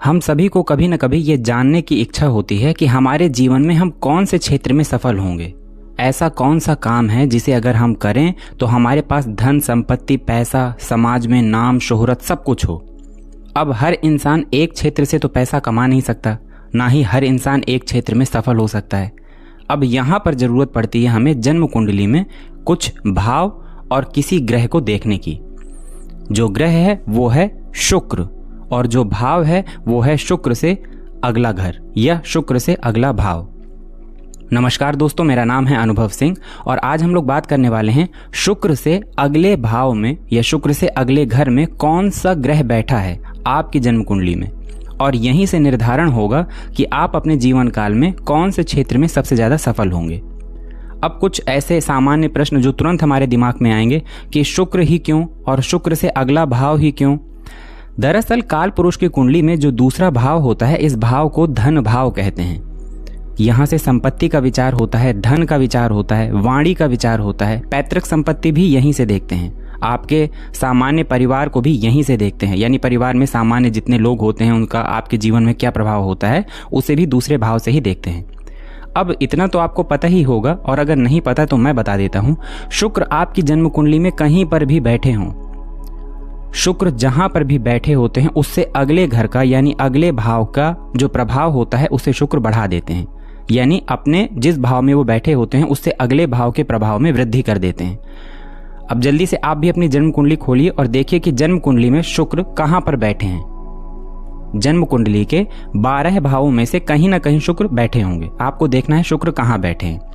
हम सभी को कभी न कभी ये जानने की इच्छा होती है कि हमारे जीवन में हम कौन से क्षेत्र में सफल होंगे। ऐसा कौन सा काम है जिसे अगर हम करें तो हमारे पास धन संपत्ति पैसा समाज में नाम शोहरत सब कुछ हो। अब हर इंसान एक क्षेत्र से तो पैसा कमा नहीं सकता, ना ही हर इंसान एक क्षेत्र में सफल हो सकता है। अब यहाँ पर जरूरत पड़ती है हमें जन्म कुंडली में कुछ भाव और किसी ग्रह को देखने की। जो ग्रह है वो है शुक्र और जो भाव है वो है शुक्र से अगला घर या शुक्र से अगला भाव। नमस्कार दोस्तों, मेरा नाम है अनुभव सिंह और आज हम लोग बात करने वाले हैं शुक्र से अगले भाव में या शुक्र से अगले घर में कौन सा ग्रह बैठा है आपकी जन्म कुंडली में, और यहीं से निर्धारण होगा कि आप अपने जीवन काल में कौन से क्षेत्र में सबसे ज्यादा सफल होंगे। अब कुछ ऐसे सामान्य प्रश्न जो तुरंत हमारे दिमाग में आएंगे कि शुक्र ही क्यों और शुक्र से अगला भाव ही क्यों। दरअसल काल पुरुष की कुंडली में जो दूसरा भाव होता है इस भाव को धन भाव कहते हैं। यहाँ से संपत्ति का विचार होता है, धन का विचार होता है, वाणी का विचार होता है, पैतृक संपत्ति भी यहीं से देखते हैं, आपके सामान्य परिवार को भी यहीं से देखते हैं। यानी परिवार में सामान्य जितने लोग होते हैं उनका आपके जीवन में क्या प्रभाव होता है उसे भी दूसरे भाव से ही देखते हैं। अब इतना तो आपको पता ही होगा, और अगर नहीं पता तो मैं बता देता हूं। शुक्र आपकी जन्म कुंडली में कहीं पर भी बैठे हों, शुक्र जहां पर भी बैठे होते हैं उससे अगले घर का यानी अगले भाव का जो प्रभाव होता है उसे शुक्र बढ़ा देते हैं। यानी अपने जिस भाव में वो बैठे होते हैं उससे अगले भाव के प्रभाव में वृद्धि कर देते हैं। अब जल्दी से आप भी अपनी जन्म कुंडली खोलिए और देखिए कि जन्म कुंडली में शुक्र कहां पर बैठे हैं। जन्म कुंडली के 12 भावों में से कहीं ना कहीं शुक्र बैठे होंगे। आपको देखना है शुक्र कहां बैठे हैं।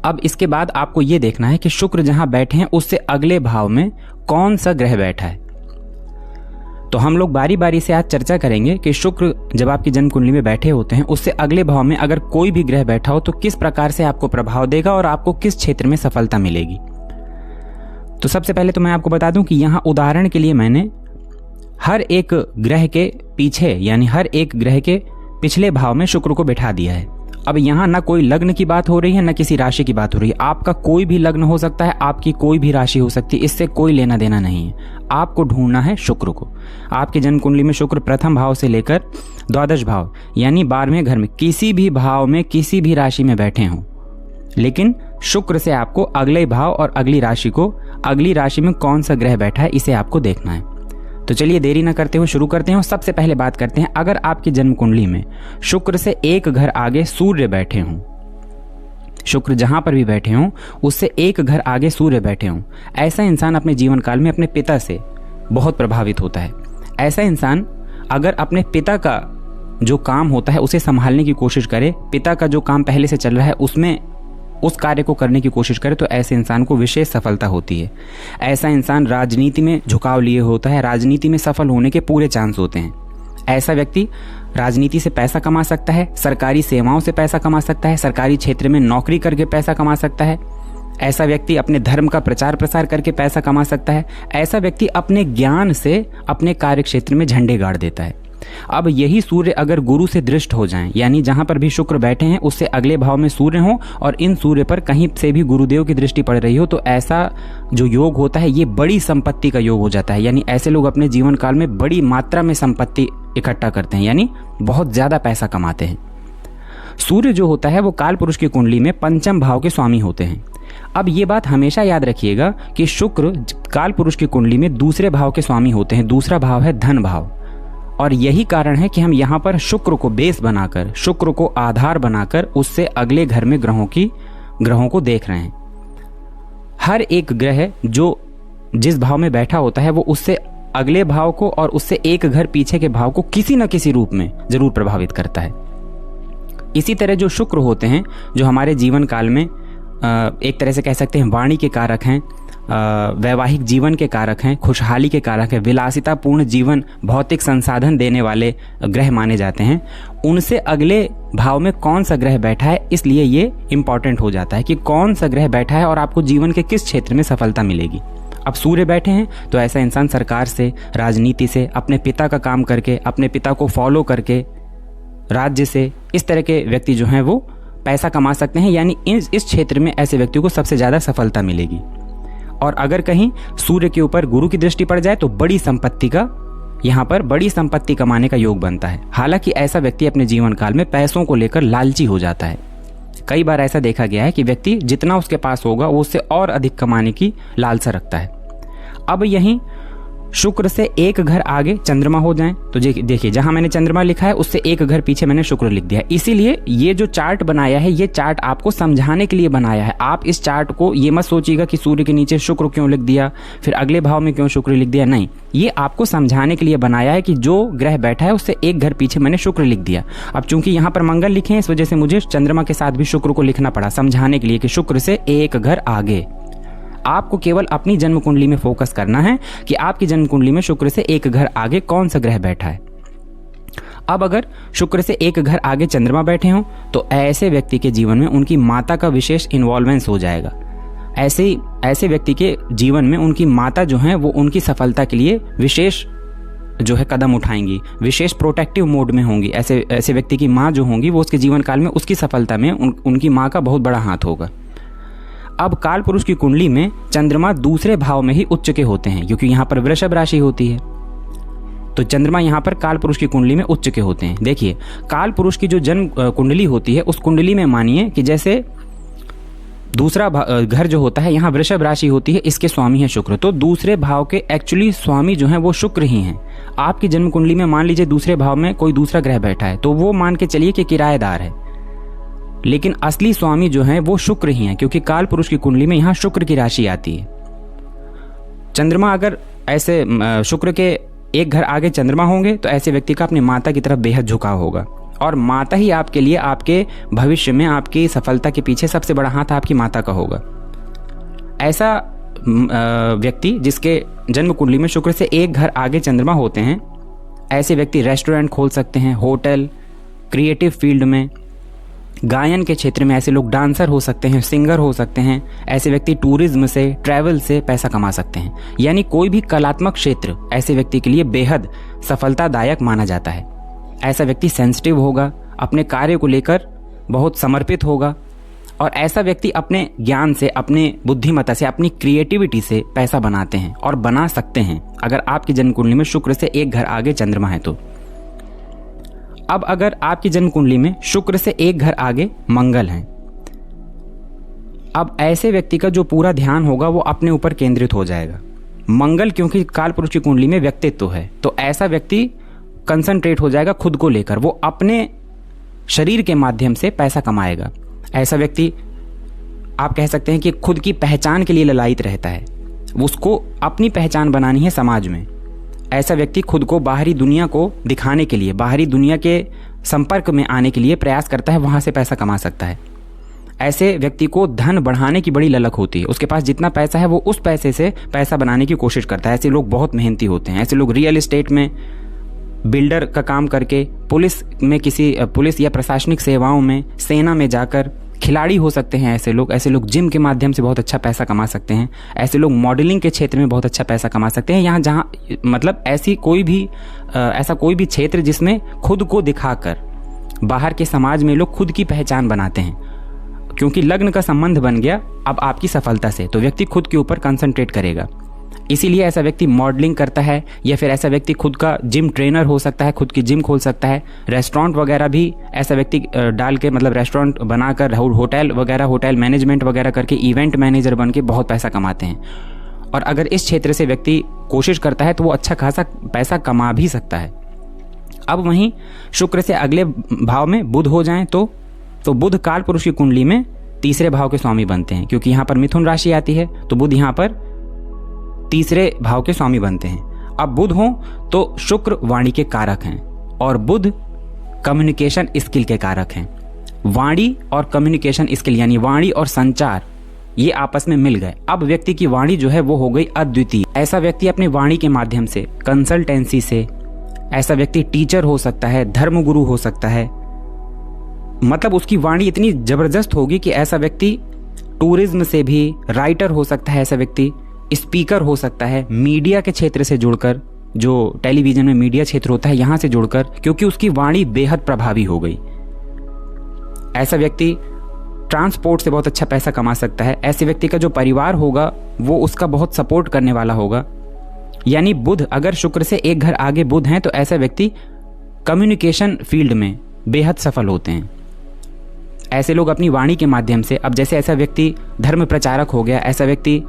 अब इसके बाद आपको यह देखना है कि शुक्र जहां बैठे हैं उससे अगले भाव में कौन सा ग्रह बैठा है। तो हम लोग बारी बारी से आज चर्चा करेंगे कि शुक्र जब आपकी जन्म कुंडली में बैठे होते हैं उससे अगले भाव में अगर कोई भी ग्रह बैठा हो तो किस प्रकार से आपको प्रभाव देगा और आपको किस क्षेत्र में सफलता मिलेगी। तो सबसे पहले तो मैं आपको बता दूं कि यहां उदाहरण के लिए मैंने हर एक ग्रह के पीछे यानी हर एक ग्रह के पिछले भाव में शुक्र को बिठा दिया है। अब यहाँ ना कोई लग्न की बात हो रही है ना किसी राशि की बात हो रही है। आपका कोई भी लग्न हो सकता है, आपकी कोई भी राशि हो सकती है, इससे कोई लेना देना नहीं है। आपको ढूंढना है शुक्र को। आपकी जन्म कुंडली में शुक्र प्रथम भाव से लेकर द्वादश भाव यानी 12वें घर में किसी भी भाव में किसी भी राशि में बैठे हों, लेकिन शुक्र से आपको अगले भाव और अगली राशि में कौन सा ग्रह बैठा है इसे आपको देखना है। तो चलिए देरी न करते हुए शुरू करते हैं। सबसे पहले बात करते हैं, अगर आपकी जन्म कुंडली में शुक्र से एक घर आगे सूर्य बैठे हों, शुक्र जहां पर भी बैठे हों उससे एक घर आगे सूर्य बैठे हों, ऐसा इंसान अपने जीवन काल में अपने पिता से बहुत प्रभावित होता है। ऐसा इंसान अगर अपने पिता का जो काम होता है उसे संभालने की कोशिश करे, पिता का जो काम पहले से चल रहा है उसमें उस कार्य को करने की कोशिश करे तो ऐसे इंसान को विशेष सफलता होती है। ऐसा इंसान राजनीति में झुकाव लिए होता है, राजनीति में सफल होने के पूरे चांस होते हैं। ऐसा व्यक्ति राजनीति से पैसा कमा सकता है, सरकारी सेवाओं से पैसा कमा सकता है, सरकारी क्षेत्र में नौकरी करके पैसा कमा सकता है। ऐसा व्यक्ति अपने धर्म का प्रचार प्रसार करके पैसा कमा सकता है। ऐसा व्यक्ति अपने ज्ञान से अपने कार्य क्षेत्र में झंडे गाड़ देता है। अब यही सूर्य अगर गुरु से दृष्ट हो जाएं, यानी जहां पर भी शुक्र बैठे हैं उससे अगले भाव में सूर्य हो और इन सूर्य पर कहीं से भी गुरुदेव की दृष्टि पड़ रही हो, तो ऐसा जो योग होता है ये बड़ी संपत्ति का योग हो जाता है। यानी ऐसे लोग अपने जीवन काल में बड़ी मात्रा में संपत्ति इकट्ठा करते हैं, यानी बहुत ज्यादा पैसा कमाते हैं। सूर्य जो होता है वो काल पुरुष की कुंडली में पंचम भाव के स्वामी होते हैं। अब ये बात हमेशा याद रखिएगा कि शुक्र काल पुरुष की कुंडली में दूसरे भाव के स्वामी होते हैं। दूसरा भाव है धन भाव, और यही कारण है कि हम यहाँ पर शुक्र को बेस बनाकर, शुक्र को आधार बनाकर उससे अगले घर में ग्रहों को देख रहे हैं। हर एक ग्रह जो जिस भाव में बैठा होता है वो उससे अगले भाव को और उससे एक घर पीछे के भाव को किसी न किसी रूप में जरूर प्रभावित करता है। इसी तरह जो शुक्र होते हैं जो हमारे जीवन काल में एक तरह से कह सकते हैं वाणी के कारक हैं, वैवाहिक जीवन के कारक हैं, खुशहाली के कारक हैं, विलासितापूर्ण जीवन भौतिक संसाधन देने वाले ग्रह माने जाते हैं। उनसे अगले भाव में कौन सा ग्रह बैठा है, इसलिए ये इंपॉर्टेंट हो जाता है कि कौन सा ग्रह बैठा है और आपको जीवन के किस क्षेत्र में सफलता मिलेगी। अब सूर्य बैठे हैं तो ऐसा इंसान सरकार से, राजनीति से, अपने पिता का काम करके, अपने पिता को फॉलो करके, राज्य से, इस तरह के व्यक्ति जो हैं वो पैसा कमा सकते हैं। यानी इस क्षेत्र में ऐसे व्यक्ति को सबसे ज्यादा सफलता मिलेगी। और अगर कहीं सूर्य के ऊपर गुरु की दृष्टि पड़ जाए तो बड़ी संपत्ति का यहाँ पर बड़ी संपत्ति कमाने का योग बनता है। हालांकि ऐसा व्यक्ति अपने जीवन काल में पैसों को लेकर लालची हो जाता है। कई बार ऐसा देखा गया है कि व्यक्ति जितना उसके पास होगा वो उससे और अधिक कमाने की लालसा रखता है। अब यहीं शुक्र से एक घर आगे चंद्रमा हो जाएं तो देखिए, जहां मैंने चंद्रमा लिखा है उससे एक घर पीछे मैंने शुक्र लिख दिया। इसीलिए ये जो चार्ट बनाया है, ये चार्ट आपको समझाने के लिए बनाया है। आप इस चार्ट को ये मत सोचिएगा कि सूर्य के नीचे शुक्र क्यों लिख दिया, फिर अगले भाव में क्यों शुक्र लिख दिया। नहीं, ये आपको समझाने के लिए बनाया है कि जो ग्रह बैठा है उससे एक घर पीछे मैंने शुक्र लिख दिया। अब चूंकि यहाँ पर मंगल लिखे हैं, इस वजह से मुझे चंद्रमा के साथ भी शुक्र को लिखना पड़ा, समझाने के लिए कि शुक्र से एक घर आगे। आपको केवल अपनी जन्म कुंडली में फोकस करना है कि आपकी जन्म कुंडली में शुक्र से एक घर आगे कौन सा ग्रह बैठा है। अब अगर शुक्र से एक घर आगे चंद्रमा बैठे हों तो ऐसे व्यक्ति के जीवन में उनकी माता का विशेष इन्वॉल्वेंस हो जाएगा। ऐसे व्यक्ति के जीवन में उनकी माता जो है वो उनकी सफलता के लिए विशेष जो है कदम उठाएंगी, विशेष प्रोटेक्टिव मोड में होंगी। ऐसे व्यक्ति की माँ जो होंगी वो उसके जीवन काल में उसकी सफलता में उनकी माँ का बहुत बड़ा हाथ होगा। अब काल पुरुष की कुंडली में चंद्रमा दूसरे भाव में ही उच्च के होते हैं, क्योंकि यहाँ पर वृषभ राशि होती है, तो चंद्रमा यहाँ पर काल पुरुष की कुंडली में उच्च के होते हैं। देखिए, काल पुरुष की जो जन्म कुंडली होती है उस कुंडली में मानिए कि जैसे दूसरा घर जो होता है, यहाँ वृषभ राशि होती है, इसके स्वामी है शुक्र, तो दूसरे भाव के एक्चुअली स्वामी जो है वो शुक्र ही हैं। आपकी जन्म कुंडली में मान लीजिए दूसरे भाव में कोई दूसरा ग्रह बैठा है तो वो मान के चलिए कि किराएदार है, लेकिन असली स्वामी जो है वो शुक्र ही है, क्योंकि काल पुरुष की कुंडली में यहाँ शुक्र की राशि आती है। चंद्रमा अगर ऐसे शुक्र के एक घर आगे चंद्रमा होंगे तो ऐसे व्यक्ति का अपनी माता की तरफ बेहद झुकाव होगा, और माता ही आपके लिए, आपके भविष्य में, आपकी सफलता के पीछे सबसे बड़ा हाथ आपकी माता का होगा। ऐसा व्यक्ति जिसके जन्म कुंडली में शुक्र से एक घर आगे चंद्रमा होते हैं, ऐसे व्यक्ति रेस्टोरेंट खोल सकते हैं, होटल, क्रिएटिव फील्ड में, गायन के क्षेत्र में ऐसे लोग डांसर हो सकते हैं, सिंगर हो सकते हैं। ऐसे व्यक्ति टूरिज्म से, ट्रैवल से पैसा कमा सकते हैं। यानी कोई भी कलात्मक क्षेत्र ऐसे व्यक्ति के लिए बेहद सफलतादायक माना जाता है। ऐसा व्यक्ति सेंसिटिव होगा, अपने कार्य को लेकर बहुत समर्पित होगा, और ऐसा व्यक्ति अपने ज्ञान से, अपने बुद्धिमत्ता से, अपनी क्रिएटिविटी से पैसा बनाते हैं और बना सकते हैं अगर आपकी जन्म कुंडली में शुक्र से एक घर आगे चंद्रमा है तो। अब अगर आपकी जन्म कुंडली में शुक्र से एक घर आगे मंगल है, अब ऐसे व्यक्ति का जो पूरा ध्यान होगा वो अपने ऊपर केंद्रित हो जाएगा। मंगल क्योंकि काल पुरुष की कुंडली में व्यक्तित्व है, तो ऐसा व्यक्ति कंसंट्रेट हो जाएगा खुद को लेकर, वो अपने शरीर के माध्यम से पैसा कमाएगा। ऐसा व्यक्ति आप कह सकते हैं कि खुद की पहचान के लिए ललायित रहता है, उसको अपनी पहचान बनानी है समाज में। ऐसा व्यक्ति खुद को बाहरी दुनिया को दिखाने के लिए, बाहरी दुनिया के संपर्क में आने के लिए प्रयास करता है, वहां से पैसा कमा सकता है। ऐसे व्यक्ति को धन बढ़ाने की बड़ी ललक होती है, उसके पास जितना पैसा है वो उस पैसे से पैसा बनाने की कोशिश करता है। ऐसे लोग बहुत मेहनती होते हैं। ऐसे लोग रियल एस्टेट में, बिल्डर का काम करके, पुलिस में, किसी पुलिस या प्रशासनिक सेवाओं में, सेना में जाकर खिलाड़ी हो सकते हैं। ऐसे लोग जिम के माध्यम से बहुत अच्छा पैसा कमा सकते हैं। ऐसे लोग मॉडलिंग के क्षेत्र में बहुत अच्छा पैसा कमा सकते हैं। जहाँ मतलब ऐसा कोई भी क्षेत्र जिसमें खुद को दिखाकर बाहर के समाज में लोग खुद की पहचान बनाते हैं। क्योंकि लग्न का संबंध बन गया अब आपकी सफलता से, तो व्यक्ति खुद के ऊपर कंसंट्रेट करेगा। इसीलिए ऐसा व्यक्ति मॉडलिंग करता है, या फिर ऐसा व्यक्ति खुद का जिम ट्रेनर हो सकता है, खुद की जिम खोल सकता है। रेस्टोरेंट वगैरह भी ऐसा व्यक्ति डाल के, मतलब रेस्टोरेंट बनाकर, होटल वगैरह, होटल मैनेजमेंट वगैरह करके, इवेंट मैनेजर बन के बहुत पैसा कमाते हैं। और अगर इस क्षेत्र से व्यक्ति कोशिश करता है तो वो अच्छा खासा पैसा कमा भी सकता है। अब वहीं शुक्र से अगले भाव में बुध हो जाएं तो बुध काल पुरुष की कुंडली में तीसरे भाव के स्वामी बनते हैं, क्योंकि यहाँ पर मिथुन राशि आती है तो बुध यहाँ पर तीसरे भाव के स्वामी बनते हैं। अब बुध हो तो शुक्र वाणी के कारक हैं और बुध कम्युनिकेशन स्किल के कारक हैं। वाणी और कम्युनिकेशन स्किल यानी वाणी और संचार ये आपस में मिल गए। अब व्यक्ति की वाणी जो है वो हो गई अद्वितीय। ऐसा व्यक्ति अपनी वाणी के माध्यम से, कंसल्टेंसी से, ऐसा व्यक्ति टीचर हो सकता है, धर्मगुरु हो सकता है। मतलब उसकी वाणी इतनी जबरदस्त होगी कि ऐसा व्यक्ति टूरिज्म से भी राइटर हो सकता है, ऐसा व्यक्ति स्पीकर हो सकता है, मीडिया के क्षेत्र से जुड़कर, जो टेलीविजन में मीडिया क्षेत्र होता है यहाँ से जुड़कर, क्योंकि उसकी वाणी बेहद प्रभावी हो गई। ऐसा व्यक्ति ट्रांसपोर्ट से बहुत अच्छा पैसा कमा सकता है। ऐसे व्यक्ति का जो परिवार होगा वो उसका बहुत सपोर्ट करने वाला होगा। यानी बुध, अगर शुक्र से एक घर आगे बुध हैं तो ऐसा व्यक्ति कम्युनिकेशन फील्ड में बेहद सफल होते हैं। ऐसे लोग अपनी वाणी के माध्यम से, अब जैसे ऐसा व्यक्ति धर्म प्रचारक हो गया, ऐसा व्यक्ति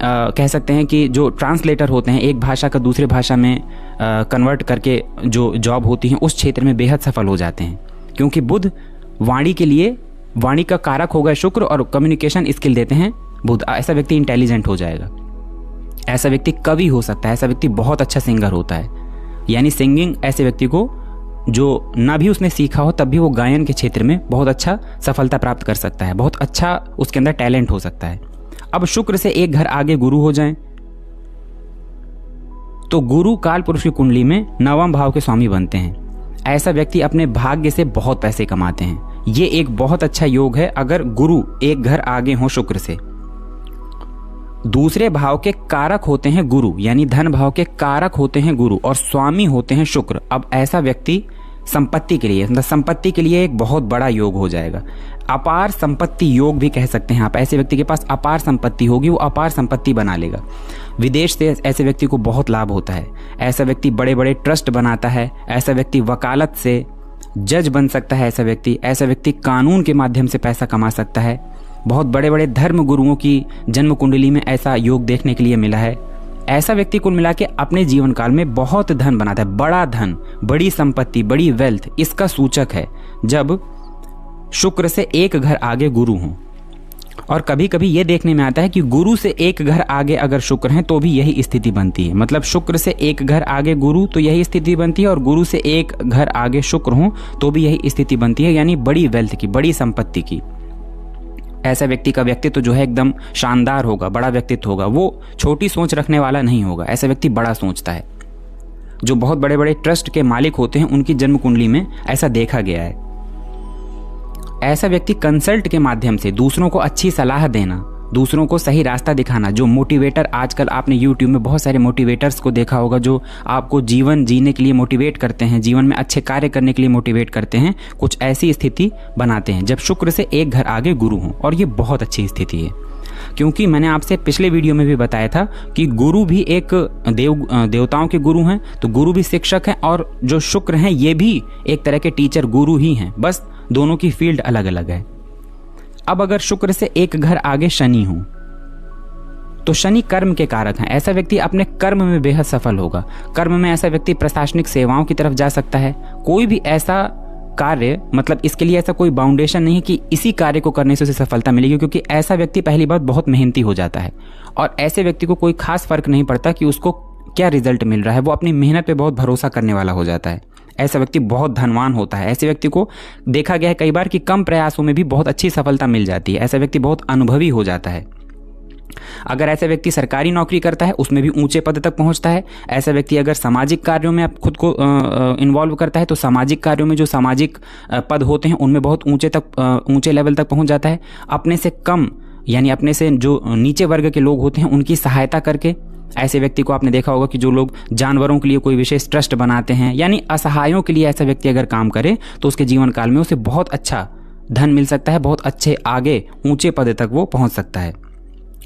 कह सकते हैं कि जो ट्रांसलेटर होते हैं, एक भाषा का दूसरे भाषा में कन्वर्ट करके जो जॉब होती है उस क्षेत्र में बेहद सफल हो जाते हैं, क्योंकि बुध वाणी के लिए, वाणी का कारक होगा शुक्र और कम्युनिकेशन स्किल देते हैं बुध। ऐसा व्यक्ति इंटेलिजेंट हो जाएगा, ऐसा व्यक्ति कवि हो सकता है, ऐसा व्यक्ति बहुत अच्छा सिंगर होता है। यानी सिंगिंग ऐसे व्यक्ति को, जो ना भी उसने सीखा हो तब भी वो गायन के क्षेत्र में बहुत अच्छा सफलता प्राप्त कर सकता है, बहुत अच्छा उसके अंदर टैलेंट हो सकता है। अब शुक्र से एक घर आगे गुरु हो जाएं तो गुरु काल पुरुष की कुंडली में 9वां भाव के स्वामी बनते हैं। ऐसा व्यक्ति अपने भाग्य से बहुत पैसे कमाते हैं। ये एक बहुत अच्छा योग है अगर गुरु एक घर आगे हो शुक्र से। दूसरे भाव के कारक होते हैं गुरु, यानी धन भाव के कारक होते हैं गुरु और स्वामी होते हैं शुक्र। अब ऐसा व्यक्ति संपत्ति के लिए, मतलब संपत्ति के लिए एक बहुत बड़ा योग हो जाएगा। अपार संपत्ति योग भी कह सकते हैं आप। ऐसे व्यक्ति के पास अपार संपत्ति होगी, वो अपार संपत्ति बना लेगा। विदेश से ऐसे व्यक्ति को बहुत लाभ होता है। ऐसा व्यक्ति बड़े बड़े ट्रस्ट बनाता है। ऐसा व्यक्ति वकालत से जज बन सकता है। ऐसा व्यक्ति कानून के माध्यम से पैसा कमा सकता है। बहुत बड़े बड़े धर्म गुरुओं की जन्म कुंडली में ऐसा योग देखने के लिए मिला है। ऐसा व्यक्ति कुल मिला के अपने जीवन काल में बहुत धन बनाता है। बड़ा धन, बड़ी संपत्ति, बड़ी वेल्थ इसका सूचक है जब शुक्र से एक घर आगे गुरु हों। और कभी कभी ये देखने में आता है कि गुरु से एक घर आगे अगर शुक्र हैं तो भी यही स्थिति बनती है। मतलब शुक्र से एक घर आगे गुरु तो यही स्थिति बनती है, और गुरु से एक घर आगे शुक्र हो तो भी यही स्थिति बनती है, यानी बड़ी वेल्थ की, बड़ी संपत्ति की। ऐसा व्यक्ति का व्यक्तित्व जो है एकदम शानदार होगा, बड़ा व्यक्तित्व होगा। वो छोटी सोच रखने वाला नहीं होगा, ऐसा व्यक्ति बड़ा सोचता है। जो बहुत बड़े बड़े ट्रस्ट के मालिक होते हैं उनकी जन्म कुंडली में ऐसा देखा गया है। ऐसा व्यक्ति कंसल्ट के माध्यम से दूसरों को अच्छी सलाह देना, दूसरों को सही रास्ता दिखाना, जो मोटिवेटर, आजकल आपने यूट्यूब में बहुत सारे मोटिवेटर्स को देखा होगा जो आपको जीवन जीने के लिए मोटिवेट करते हैं, जीवन में अच्छे कार्य करने के लिए मोटिवेट करते हैं, कुछ ऐसी स्थिति बनाते हैं जब शुक्र से एक घर आगे गुरु हों। और ये बहुत अच्छी स्थिति है, क्योंकि मैंने आपसे पिछले वीडियो में भी बताया था कि गुरु भी एक देवताओं के गुरु हैं, तो गुरु भी शिक्षक हैं, और जो शुक्र हैं ये भी एक तरह के टीचर गुरु ही हैं, बस दोनों की फील्ड अलग अलग है। अब अगर शुक्र से एक घर आगे शनि हो तो शनि कर्म के कारक हैं। ऐसा व्यक्ति अपने कर्म में बेहद सफल होगा। कर्म में ऐसा व्यक्ति प्रशासनिक सेवाओं की तरफ जा सकता है। कोई भी ऐसा कार्य, मतलब इसके लिए ऐसा कोई बाउंडेशन नहीं है कि इसी कार्य को करने से उसे सफलता मिलेगी, क्योंकि ऐसा व्यक्ति पहली बात बहुत मेहनती हो जाता है और ऐसे व्यक्ति को कोई खास फर्क नहीं पड़ता कि उसको क्या रिजल्ट मिल रहा है। वो अपनी मेहनत पे बहुत भरोसा करने वाला हो जाता है। ऐसा व्यक्ति बहुत धनवान होता है। ऐसे व्यक्ति को देखा गया है कई बार कि कम प्रयासों में भी बहुत अच्छी सफलता मिल जाती है। ऐसा व्यक्ति बहुत अनुभवी हो जाता है। अगर ऐसा व्यक्ति सरकारी नौकरी करता है उसमें भी ऊंचे पद तक पहुंचता है। ऐसा व्यक्ति अगर सामाजिक कार्यों में खुद को इन्वॉल्व करता है तो सामाजिक कार्यों में जो सामाजिक पद होते हैं उनमें बहुत ऊंचे लेवल तक पहुंच जाता है। अपने से कम, यानी अपने से जो नीचे वर्ग के लोग होते हैं उनकी सहायता करके, ऐसे व्यक्ति को आपने देखा होगा कि जो लोग जानवरों के लिए कोई विशेष ट्रस्ट बनाते हैं, यानी असहायों के लिए ऐसा व्यक्ति अगर काम करे तो उसके जीवन काल में उसे बहुत अच्छा धन मिल सकता है, बहुत अच्छे आगे ऊंचे पद तक वो पहुंच सकता है।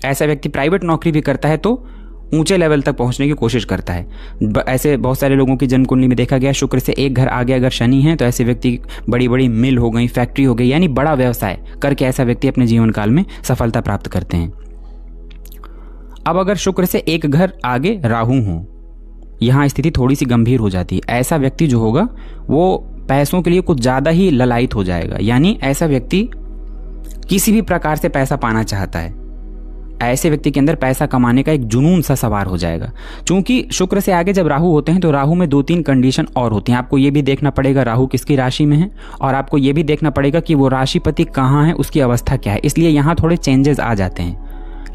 ऐसा व्यक्ति प्राइवेट नौकरी भी करता है तो ऊंचे लेवल तक पहुंचने की कोशिश करता है। ऐसे बहुत सारे लोगों की जन्म कुंडली में देखा गया शुक्र से एक घर आगे अगर शनि है तो ऐसे व्यक्ति बड़ी बड़ी मिल हो गई, फैक्ट्री हो गई, यानी बड़ा व्यवसाय करके ऐसा व्यक्ति अपने जीवन काल में सफलता प्राप्त करते हैं। अब अगर शुक्र से एक घर आगे राहु हो, यहाँ स्थिति थोड़ी सी गंभीर हो जाती है। ऐसा व्यक्ति जो होगा वो पैसों के लिए कुछ ज़्यादा ही ललायित हो जाएगा, यानी ऐसा व्यक्ति किसी भी प्रकार से पैसा पाना चाहता है। ऐसे व्यक्ति के अंदर पैसा कमाने का एक जुनून सा सवार हो जाएगा। क्योंकि शुक्र से आगे जब राहु होते हैं तो राहु में 2-3 कंडीशन और होती हैं। आपको ये भी देखना पड़ेगा राहु किसकी राशि में है, और आपको ये भी देखना पड़ेगा कि वो राशिपति कहाँ है, उसकी अवस्था क्या है। इसलिए यहाँ थोड़े चेंजेस आ जाते हैं।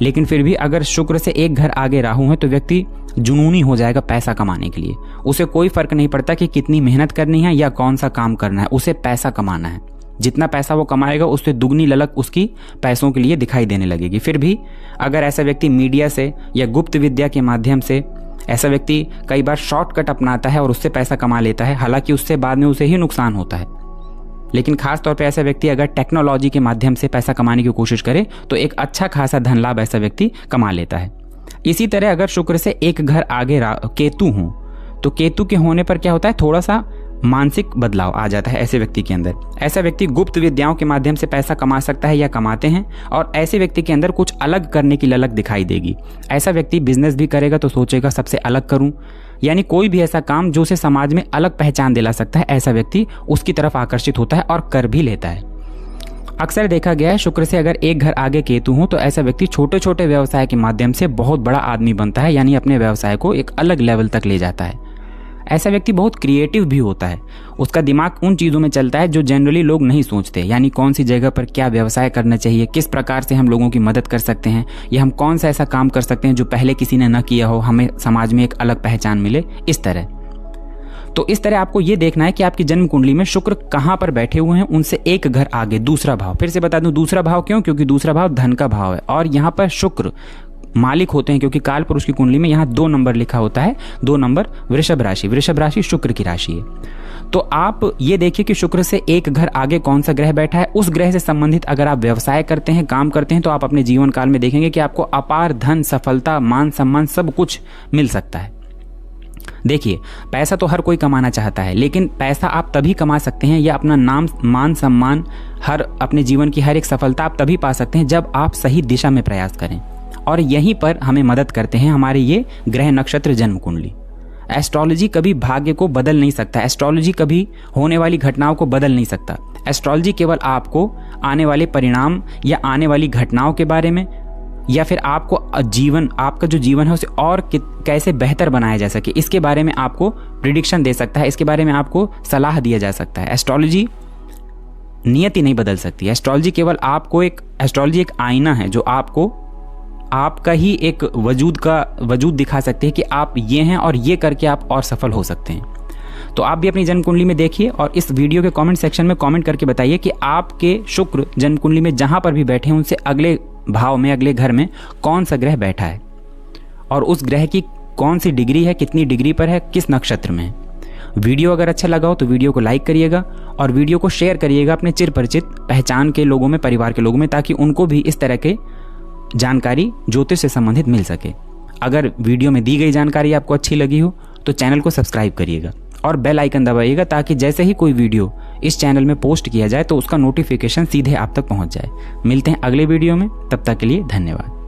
लेकिन फिर भी अगर शुक्र से एक घर आगे राहु है तो व्यक्ति जुनूनी हो जाएगा पैसा कमाने के लिए। उसे कोई फर्क नहीं पड़ता कि कितनी मेहनत करनी है या कौन सा काम करना है, उसे पैसा कमाना है। जितना पैसा वो कमाएगा उससे दुगनी ललक उसकी पैसों के लिए दिखाई देने लगेगी। फिर भी अगर ऐसा व्यक्ति मीडिया से या गुप्त विद्या के माध्यम से, ऐसा व्यक्ति कई बार शॉर्टकट अपनाता है और उससे पैसा कमा लेता है, हालांकि उससे बाद में उसे ही नुकसान होता है। लेकिन खास तौर पे ऐसा व्यक्ति अगर टेक्नोलॉजी के माध्यम से पैसा कमाने की कोशिश करे तो एक अच्छा खासा धन लाभ ऐसा व्यक्ति कमा लेता है। इसी तरह अगर शुक्र से एक घर आगे केतु हो तो केतु के होने पर क्या होता है, थोड़ा सा मानसिक बदलाव आ जाता है ऐसे व्यक्ति के अंदर। ऐसा व्यक्ति गुप्त विद्याओं के माध्यम से पैसा कमा सकता है या कमाते हैं, और ऐसे व्यक्ति के अंदर कुछ अलग करने की ललक दिखाई देगी। ऐसा व्यक्ति बिजनेस भी करेगा तो सोचेगा सबसे अलग करूं, यानी कोई भी ऐसा काम जो उसे समाज में अलग पहचान दिला सकता है, ऐसा व्यक्ति उसकी तरफ आकर्षित होता है और कर भी लेता है। अक्सर देखा गया है शुक्र से अगर एक घर आगे केतु हो तो ऐसा व्यक्ति छोटे छोटे व्यवसाय के माध्यम से बहुत बड़ा आदमी बनता है, यानी अपने व्यवसाय को एक अलग लेवल तक ले जाता है। ऐसा व्यक्ति बहुत क्रिएटिव भी होता है, उसका दिमाग उन चीज़ों में चलता है जो जनरली लोग नहीं सोचते, यानी कौन सी जगह पर क्या व्यवसाय करना चाहिए, किस प्रकार से हम लोगों की मदद कर सकते हैं, या हम कौन सा ऐसा काम कर सकते हैं जो पहले किसी ने न किया हो, हमें समाज में एक अलग पहचान मिले, इस तरह। तो इस तरह आपको ये देखना है कि आपकी जन्म कुंडली में शुक्र कहाँ पर बैठे हुए हैं, उनसे एक घर आगे दूसरा भाव। फिर से बता दूं दूसरा भाव क्यों, क्योंकि दूसरा भाव धन का भाव है और यहाँ पर शुक्र मालिक होते हैं, क्योंकि काल पुरुष की कुंडली में यहाँ 2 नंबर लिखा होता है। 2 नंबर वृषभ राशि, वृषभ राशि शुक्र की राशि है। तो आप ये देखिए कि शुक्र से एक घर आगे कौन सा ग्रह बैठा है, उस ग्रह से संबंधित अगर आप व्यवसाय करते हैं, काम करते हैं, तो आप अपने जीवन काल में देखेंगे कि आपको अपार धन, सफलता, मान सम्मान सब कुछ मिल सकता है। देखिए, पैसा तो हर कोई कमाना चाहता है, लेकिन पैसा आप तभी कमा सकते हैं या अपना नाम, मान सम्मान, हर अपने जीवन की हर एक सफलता आप तभी पा सकते हैं जब आप सही दिशा में प्रयास करें। और यहीं पर हमें मदद करते हैं हमारे ये ग्रह, नक्षत्र, जन्म कुंडली। एस्ट्रोलॉजी कभी भाग्य को बदल नहीं सकता, एस्ट्रोलॉजी कभी होने वाली घटनाओं को बदल नहीं सकता। एस्ट्रोलॉजी केवल आपको आने वाले परिणाम या आने वाली घटनाओं के बारे में, या फिर आपको आपका जो जीवन है उसे और कैसे बेहतर बनाया जा सके, इसके बारे में आपको प्रिडिक्शन दे सकता है, इसके बारे में आपको सलाह दिया जा सकता है। एस्ट्रोलॉजी नियति नहीं बदल सकती। एस्ट्रोलॉजी केवल आपको एस्ट्रोलॉजी एक आईना है जो आपको आपका ही एक वजूद दिखा सकते हैं कि आप ये हैं और ये करके आप और सफल हो सकते हैं। तो आप भी अपनी जन्म कुंडली में देखिए और इस वीडियो के कमेंट सेक्शन में कमेंट करके बताइए कि आपके शुक्र जन्म कुंडली में जहां पर भी बैठे हैं उनसे अगले भाव में, अगले घर में कौन सा ग्रह बैठा है और उस ग्रह की कौन सी डिग्री है, कितनी डिग्री पर है, किस नक्षत्र में है। वीडियो अगर अच्छा लगा हो तो वीडियो को लाइक करिएगा और वीडियो को शेयर करिएगा अपने चिर परिचित पहचान के लोगों में, परिवार के लोगों में, ताकि उनको भी इस तरह के जानकारी ज्योतिष से संबंधित मिल सके। अगर वीडियो में दी गई जानकारी आपको अच्छी लगी हो तो चैनल को सब्सक्राइब करिएगा और बेल आइकन दबाइएगा, ताकि जैसे ही कोई वीडियो इस चैनल में पोस्ट किया जाए तो उसका नोटिफिकेशन सीधे आप तक पहुंच जाए। मिलते हैं अगले वीडियो में, तब तक के लिए धन्यवाद।